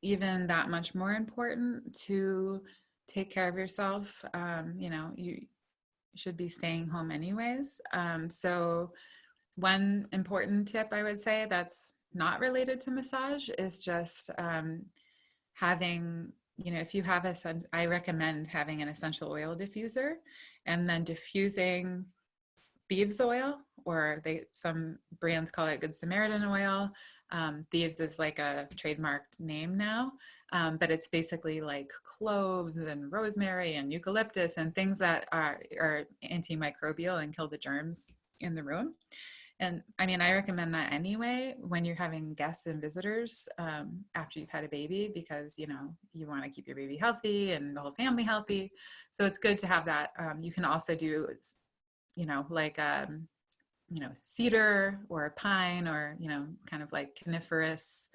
even that much more important to take care of yourself. You know, you should be staying home anyways. So one important tip I would say that's not related to massage is just having, you know, if you have I recommend having an essential oil diffuser and then diffusing thieves oil, or some brands call it Good Samaritan oil. Thieves is like a trademarked name now, but it's basically like cloves and rosemary and eucalyptus and things that are antimicrobial and kill the germs in the room. And I mean, I recommend that anyway when you're having guests and visitors after you've had a baby, because, you know, you want to keep your baby healthy and the whole family healthy. So it's good to have that. You can also do, you know, like, you know, cedar or pine or, you know, kind of like coniferous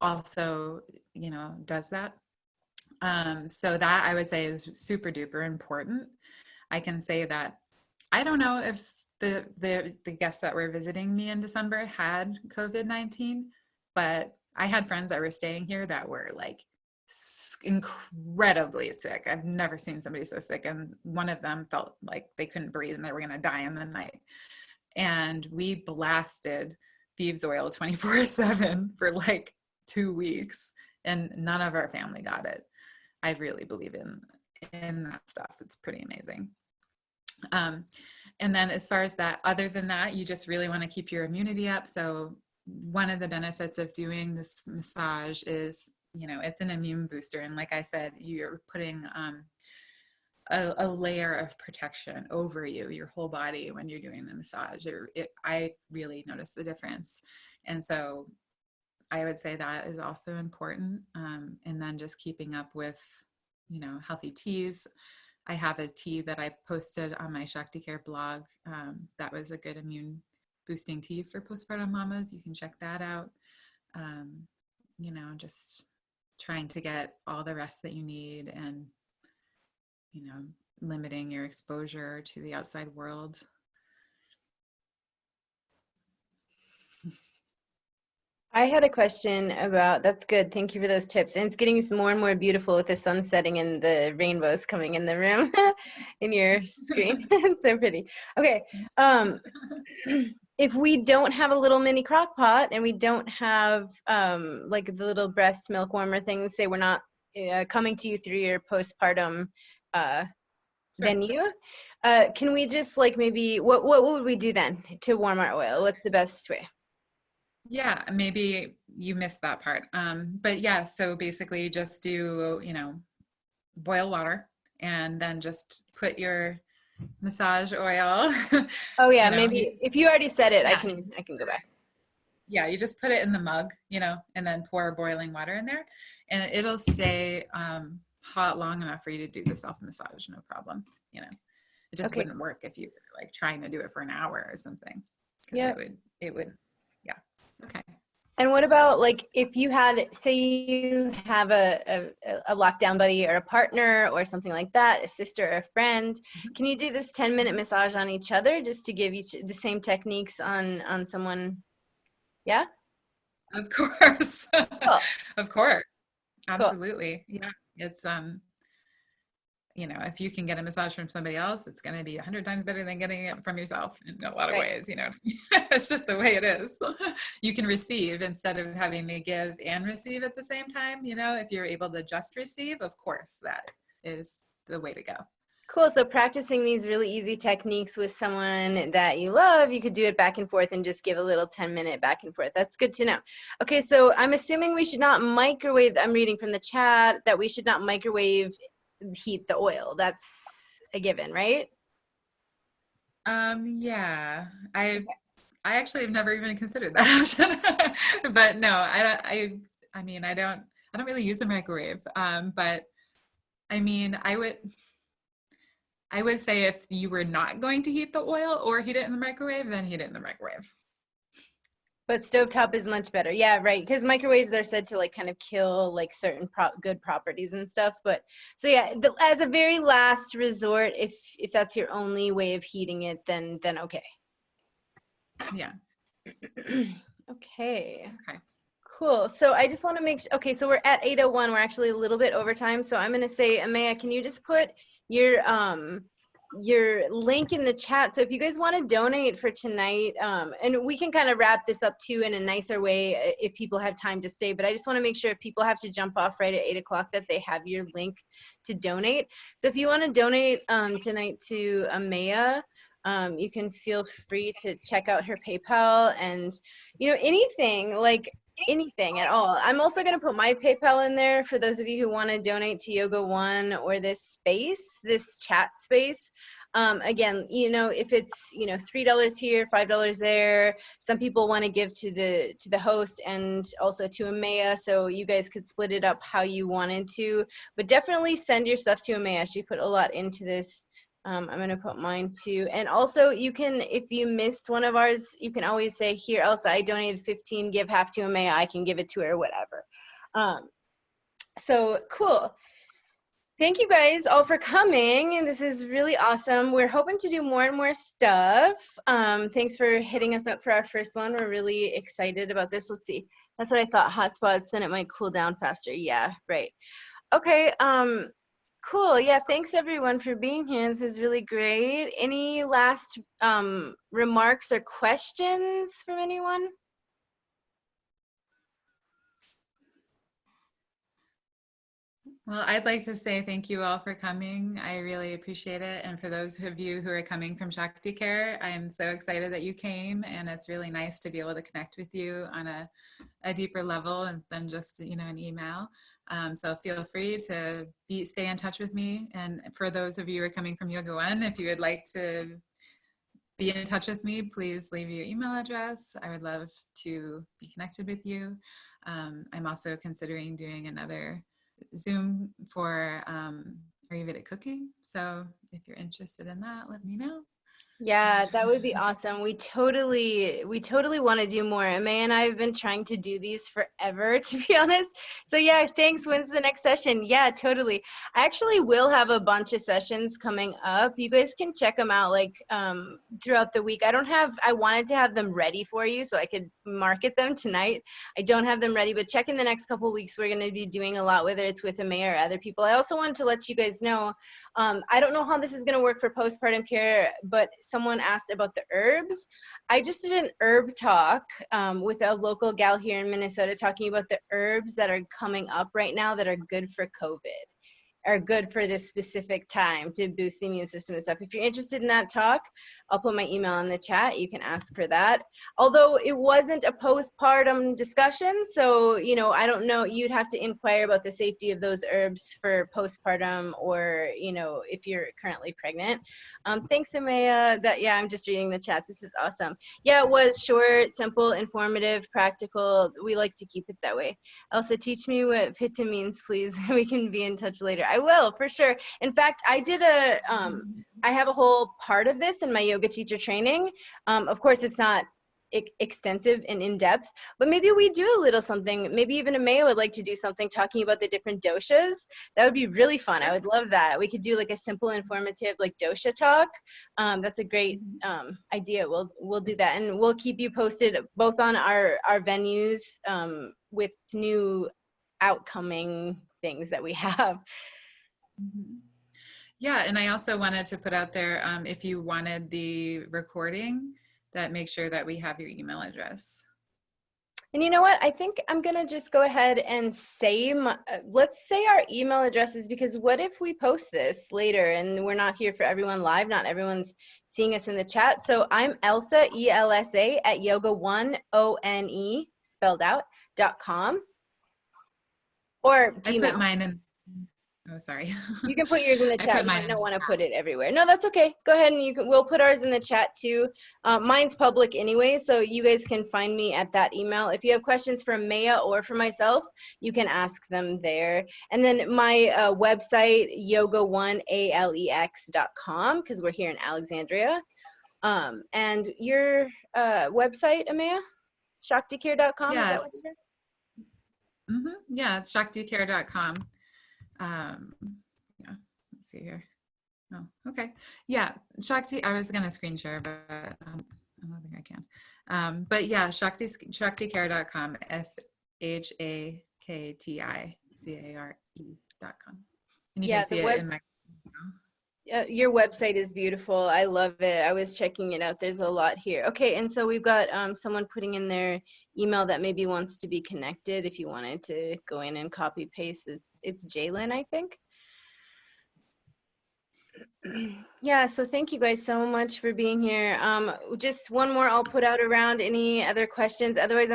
also, you know, does that. So that I would say is super duper important. I can say that I don't know if the guests that were visiting me in December had COVID-19, but I had friends that were staying here that were like incredibly sick. I've never seen somebody so sick. And one of them felt like they couldn't breathe and they were going to die in the night. And we blasted thieves oil 24/7 for like 2 weeks. and none of our family got it. I really believe in that stuff. It's pretty amazing. And then as far as that, other than that, you just really want to keep your immunity up. So one of the benefits of doing this massage is, you know, it's an immune booster. And like I said, you're putting a layer of protection over you, your whole body, when you're doing the massage. I really notice the difference. And so I would say that is also important. And then just keeping up with, you know, healthy teas. I have a tea that I posted on my Shakti Care blog. That was a good immune boosting tea for postpartum mamas. You can check that out. You know, just trying to get all the rest that you need and, you know, limiting your exposure to the outside world. I had a question about, that's good. Thank you for those tips. And it's getting more and more beautiful with the sun setting and the rainbows coming in the room in your screen. It's so pretty. Okay. If we don't have a little mini crock pot and we don't have like the little breast milk warmer thing, say we're not coming to you through your postpartum venue, can we just like maybe, what would we do then to warm our oil? What's the best way? Yeah, maybe you missed that part. But yeah, so basically just do, you know, boil water and then just put your massage oil. Oh yeah, You know, maybe if you already said it, yeah, I can go back. yeah, you just put it in the mug, you know, and then pour boiling water in there, and it'll stay hot long enough for you to do the self massage, no problem. You know, it just Okay. wouldn't work if you were like trying to do it for an hour or something. Yeah. It would, yeah. Okay. And what about like if you had, say you have a lockdown buddy or a partner or something like that, a sister or a friend, can you do this 10-minute massage on each other just to give each the same techniques on someone? Yeah? Of course. Cool. Of course. Cool. Absolutely. Yeah. It's you know, if you can get a massage from somebody else, it's going to be 100 times better than getting it from yourself in a lot of Right. ways, you know. It's just the way it is. You can receive instead of having to give and receive at the same time, you know. If you're able to just receive, of course, that is the way to go. Cool. So practicing these really easy techniques with someone that you love, you could do it back and forth and just give a little 10-minute back and forth. That's good to know. Okay, so I'm assuming we should not microwave, I'm reading from the chat that we should not microwave heat the oil. That's a given, right? Yeah, I actually have never even considered that option. But no, I mean, I don't really use a microwave. But I mean, I would say if you were not going to heat the oil or heat it in the microwave, then heat it in the microwave. But stovetop is much better. Yeah, right. Because microwaves are said to like kind of kill like certain good properties and stuff. But so yeah, as a very last resort, if that's your only way of heating it, then okay. Yeah. Okay. Okay. Cool. So I just want to make sure, okay, so we're at 8:01. We're actually a little bit over time. So I'm going to say, Amaya, can you just put your link in the chat? So if you guys want to donate for tonight, and we can kind of wrap this up too in a nicer way if people have time to stay, but I just want to make sure if people have to jump off right at 8 o'clock that they have your link to donate. So if you want to donate tonight to Amaya, you can feel free to check out her PayPal and, you know, anything at all. I'm also going to put my PayPal in there for those of you who want to donate to Yoga One or this space, this chat space. Again, you know, if it's, you know, $3 here, $5 there, some people want to give to the host and also to Amaya, so you guys could split it up how you wanted to, but definitely send your stuff to Amaya. She put a lot into this. I'm going to put mine too. And also you can, if you missed one of ours, you can always say, here, Elsa, I donated 15, give half to Amaya. I can give it to her, whatever. So cool. Thank you guys all for coming. This is really awesome. We're hoping to do more and more stuff. Thanks for hitting us up for our first one. We're really excited about this. Let's see. That's what I thought. Hotspots, then it might cool down faster. Yeah, right. Okay. Cool. Yeah, thanks everyone for being here. This is really great. Any last remarks or questions from anyone? Well, I'd like to say thank you all for coming. I really appreciate it. And for those of you who are coming from Shakti Care, I'm so excited that you came, and it's really nice to be able to connect with you on a deeper level than just, you know, an email. So feel free to stay in touch with me. And for those of you who are coming from Yoga One, if you would like to be in touch with me, please leave your email address. I would love to be connected with you. I'm also considering doing another Zoom for Ayurvedic cooking. So if you're interested in that, let me know. Yeah, that would be awesome. We totally want to do more. May and I have been trying to do these forever, to be honest. So yeah, thanks. When's the next session? Yeah, totally. I actually will have a bunch of sessions coming up. You guys can check them out like throughout the week. I wanted to have them ready for you so I could market them tonight. I don't have them ready, but check in the next couple of weeks. We're going to be doing a lot, whether it's with Amaya or other people. I also wanted to let you guys know I don't know how this is going to work for postpartum care, but someone asked about the herbs. I just did an herb talk with a local gal here in Minnesota talking about the herbs that are coming up right now that are good for COVID, are good for this specific time to boost the immune system and stuff. If you're interested in that talk, I'll put my email in the chat. You can ask for that. Although it wasn't a postpartum discussion, so, you know, I don't know, you'd have to inquire about the safety of those herbs for postpartum or, you know, if you're currently pregnant. Thanks, Amaya. Yeah, I'm just reading the chat. This is awesome. Yeah, it was short, simple, informative, practical. We like to keep it that way. Elsa, teach me what pitta means, please. We can be in touch later. I will, for sure. In fact, I have a whole part of this in my yoga teacher training. Of course, it's not extensive and in-depth, but maybe we do a little something. Maybe even Amaya would like to do something talking about the different doshas. That would be really fun. I would love that. We could do like a simple, informative, like dosha talk. That's a great idea. We'll do that, and we'll keep you posted both on our venues with new outcoming things that we have. Yeah, and I also wanted to put out there, if you wanted the recording, that make sure that we have your email address. And you know what? I think I'm going to just go ahead and say, let's say our email addresses, because what if we post this later and we're not here for everyone live? Not everyone's seeing us in the chat. So I'm Elsa, ELSA, at yoga1one spelled out .com or Gmail. I put mine in. Oh, sorry. You can put yours in the I chat. put You mine might in not want to put it everywhere. No, that's okay. Go ahead and we'll put ours in the chat too. Mine's public anyway, so you guys can find me at that email. If you have questions for Maya or for myself, you can ask them there. And then my website, yoga1alex.com, because we're here in Alexandria. And your website, Amaya? Shakticare.com, Yeah, is that what it is? Yeah, it's shakticare.com. Yeah, let's see here. Oh, okay. Yeah, Shakti, I was going to screen share, but I don't think I can. But yeah, shakticare.com, SHAKTICARE.com. And you can see it in my. Your website is beautiful. I love it. I was checking it out. There's a lot here. Okay, and so we've got someone putting in their email that maybe wants to be connected. If you wanted to go in and copy paste, it's Jalen, I think. Yeah, so thank you guys so much for being here. Just one more I'll put out around. Any other questions? Otherwise,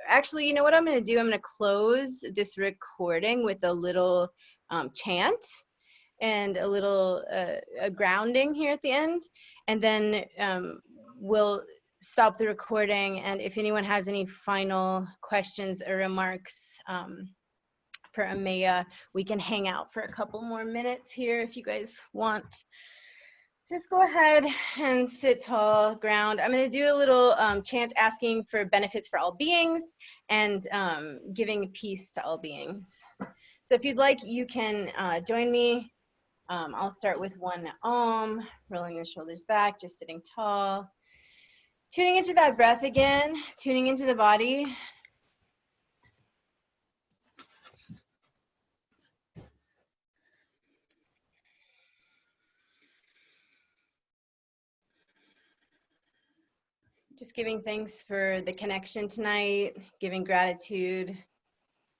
actually, you know what I'm going to do? I'm going to close this recording with a little chant and a little a grounding here at the end, and then we'll stop the recording. And if anyone has any final questions or remarks for Amaya, we can hang out for a couple more minutes here if you guys want. Just go ahead and sit tall, ground. I'm going to do a little chant asking for benefits for all beings and giving peace to all beings. So if you'd like, you can join me. I'll start with one Om, rolling the shoulders back, just sitting tall. Tuning into that breath again, tuning into the body. Just giving thanks for the connection tonight, giving gratitude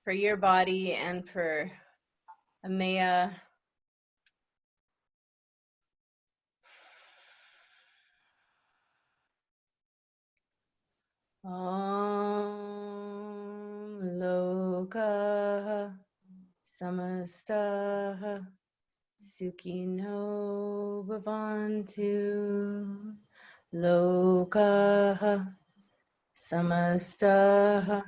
for your body and for Amaya. Om Loka Samasta Sukhino Bhavantu. Loka Samasta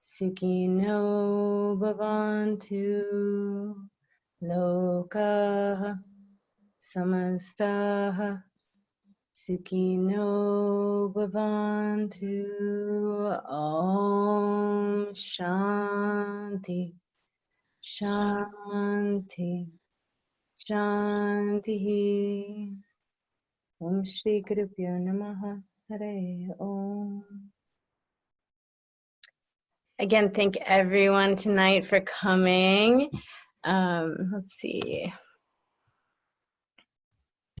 Sukhino Bhavantu. Loka Samasta Sukhino Bhavantu. Om Shanti Shanti Shanti. Om Shri Gurubhyo Namaha. Hare Om. Again, thank everyone tonight for coming. Let's see.